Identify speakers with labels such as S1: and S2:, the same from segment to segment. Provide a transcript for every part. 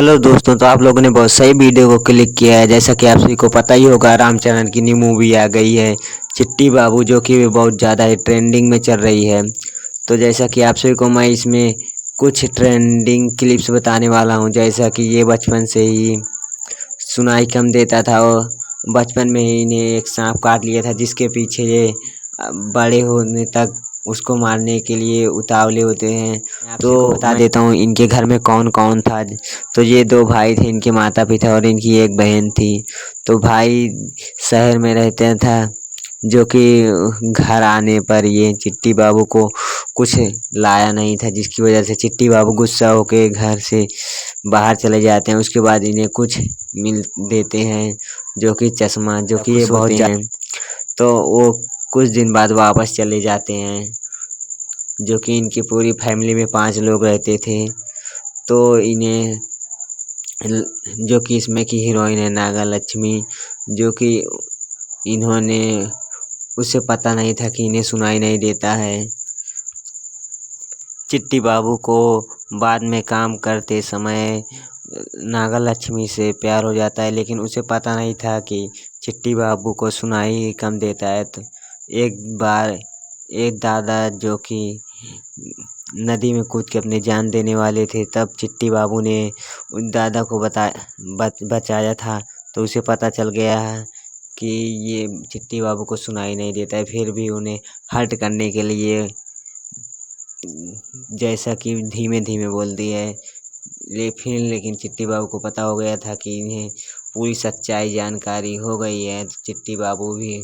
S1: Hello दोस्तों, तो आप लोगों ने बहुत सही वीडियो को क्लिक किया है। जैसा कि आप सभी को पता ही होगा, रामचरण की न्यू मूवी आ गई है चिट्टी बाबू, जो कि बहुत ज़्यादा ट्रेंडिंग में चल रही है। तो जैसा कि आप सभी को मैं इसमें कुछ ट्रेंडिंग क्लिप्स बताने वाला हूं। जैसा कि ये बचपन से ही सुनाई कम देता था और बचपन में ही इन्हें एक सांप काट लिया था, जिसके पीछे ये बड़े होने तक उसको मारने के लिए उतावले होते हैं। तो बता देता हूँ इनके घर में कौन कौन था। तो ये दो भाई थे, इनके माता पिता और इनकी एक बहन थी। तो भाई शहर में रहते था, जो कि घर आने पर ये चिट्टी बाबू को कुछ लाया नहीं था, जिसकी वजह से चिट्टी बाबू गुस्सा होकर घर से बाहर चले जाते हैं। उसके बाद इन्हें कुछ मिल देते हैं, जो कि चश्मा, जो कि ये बहुत हैं। तो वो कुछ दिन बाद वापस चले जाते हैं, जो कि इनकी पूरी फैमिली में 5 लोग रहते थे। तो इन्हें जो कि इसमें की हीरोइन है नागा लक्ष्मी, जो कि इन्होंने उसे पता नहीं था कि इन्हें सुनाई नहीं देता है। चिट्टी बाबू को बाद में काम करते समय नागा लक्ष्मी से प्यार हो जाता है, लेकिन उसे पता नहीं था कि चिट्टी बाबू को सुनाई कम देता है। तो एक बार एक दादा, जो कि नदी में कूद के अपनी जान देने वाले थे, तब चिट्टी बाबू ने उन दादा को बचाया था। तो उसे पता चल गया है कि ये चिट्टी बाबू को सुनाई नहीं देता है। फिर भी उन्हें हर्ट करने के लिए जैसा कि धीमे धीमे बोलती है। लेकिन चिट्टी बाबू को पता हो गया था कि इन्हें पूरी सच्चाई जानकारी हो गई है। तो चिट्टी बाबू भी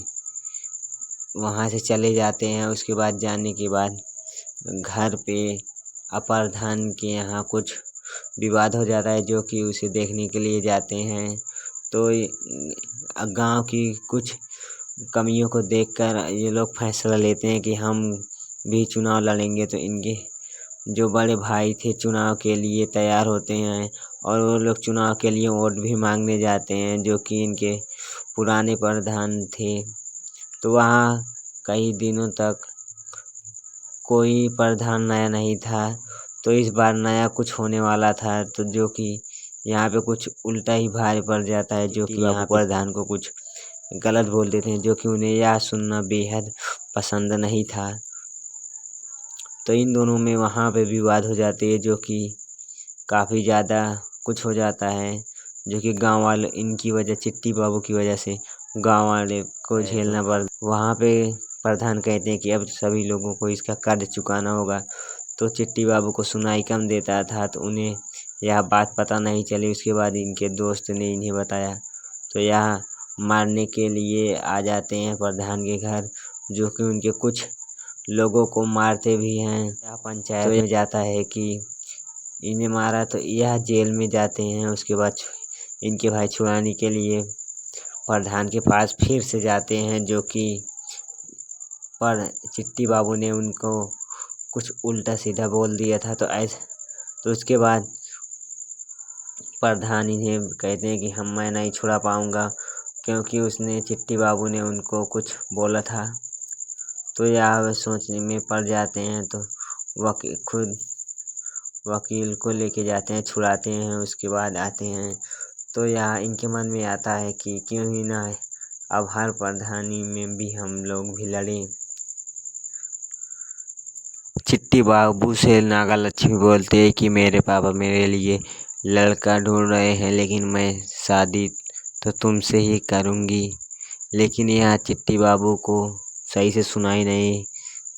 S1: वहाँ से चले जाते हैं। उसके बाद जाने के बाद घर पे अपर्धान के यहाँ कुछ विवाद हो जाता है, जो कि उसे देखने के लिए जाते हैं। तो गांव की कुछ कमियों को देखकर ये लोग फैसला लेते हैं कि हम भी चुनाव लड़ेंगे। तो इनके जो बड़े भाई थे चुनाव के लिए तैयार होते हैं, और वो लोग चुनाव के लिए वोट भी मांगने जाते हैं, जो कि इनके पुराने प्रधान थे। तो वहाँ कई दिनों तक कोई प्रधान नया नहीं था। तो इस बार नया कुछ होने वाला था, तो जो कि यहाँ पे कुछ उल्टा ही भारी पड़ जाता है, जो कि यहाँ प्रधान को कुछ गलत बोल देते हैं, जो कि उन्हें यह सुनना बेहद पसंद नहीं था। तो इन दोनों में वहाँ पे विवाद हो जाती है, जो कि काफ़ी ज़्यादा कुछ हो जाता है, जो कि गांव वाले इनकी वजह, चिट्टी बाबू की वजह से गांव वाले को झेलना पड़। वहाँ पे प्रधान कहते हैं कि अब सभी लोगों को इसका कर्ज चुकाना होगा। तो चिट्टी बाबू को सुनाई कम देता था, तो उन्हें यह बात पता नहीं चली। उसके बाद इनके दोस्त ने इन्हें बताया, तो यह मारने के लिए आ जाते हैं प्रधान के घर, जो कि उनके कुछ लोगों को मारते भी हैं। यह पंचायत में जाता है कि इन्हें मारा, तो यह जेल में जाते हैं। उसके बाद इनके भाई छुड़ाने के लिए प्रधान के पास फिर से जाते हैं, जो कि पर चिट्टी बाबू ने उनको कुछ उल्टा सीधा बोल दिया था। तो उसके बाद प्रधान इन्हें कहते हैं कि मैं नहीं छुड़ा पाऊँगा, क्योंकि उसने चिट्टी बाबू ने उनको कुछ बोला था। तो यह सोचने में पड़ जाते हैं। तो खुद वकील को लेके जाते हैं, छुड़ाते हैं। उसके बाद आते हैं, तो यह इनके मन में आता है कि क्यों ही ना अब हर प्रधानी में भी हम लोग भी लड़ें। चिट्टी बाबू से नागा लक्ष्मी बोलते हैं कि मेरे पापा मेरे लिए लड़का ढूंढ रहे हैं, लेकिन मैं शादी तो तुमसे ही करूँगी। लेकिन यहाँ चिट्टी बाबू को सही से सुनाई नहीं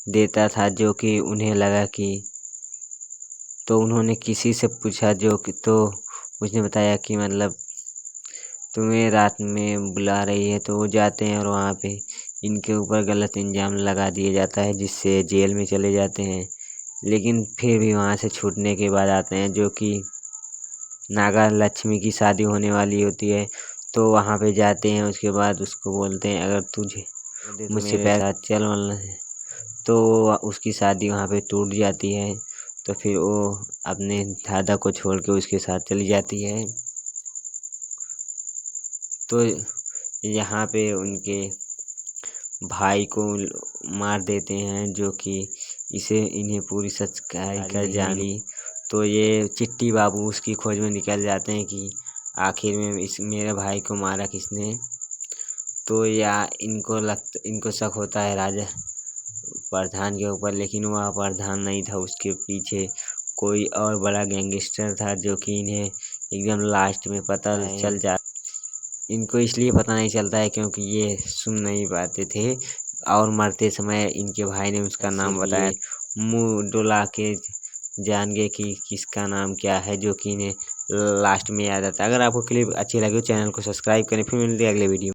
S1: देता था, जो कि उन्हें लगा कि, तो उन्होंने किसी से पूछा, जो कि तो उसने बताया कि मतलब तुम्हें रात में बुला रही है। तो वो जाते हैं और वहाँ पे इनके ऊपर गलत इल्ज़ाम लगा दिया जाता है, जिससे जेल में चले जाते हैं। लेकिन फिर भी वहाँ से छूटने के बाद आते हैं, जो कि नागा लक्ष्मी की शादी होने वाली होती है। तो वहाँ पे जाते हैं। उसके बाद उसको बोलते हैं अगर तुझे मुझसे प्यार चल वरना है। तो उसकी शादी वहाँ पे टूट जाती है। तो फिर वो अपने दादा को छोड़ के उसके साथ चली जाती है। तो यहाँ पे उनके भाई को मार देते हैं, जो कि इन्हें पूरी सच्चाई का जानी। तो ये चिट्टी बाबू उसकी खोज में निकल जाते हैं कि आखिर में इस मेरे भाई को मारा किसने। तो या इनको शक होता है राजा प्रधान के ऊपर, लेकिन वह प्रधान नहीं था, उसके पीछे कोई और बड़ा गैंगस्टर था जो कि इन्हें एकदम लास्ट में पता चल जा। इनको इसलिए पता नहीं चलता है क्योंकि ये सुन नहीं पाते थे और मरते समय इनके भाई ने उसका नाम बताया, मुंह डुला के जान गए कि किसका नाम क्या है, जो कि इन्हें लास्ट में याद आता है। अगर आपको क्लिप अच्छी लगी तो चैनल को सब्सक्राइब करें। फिर मिलते हैं अगले वीडियो।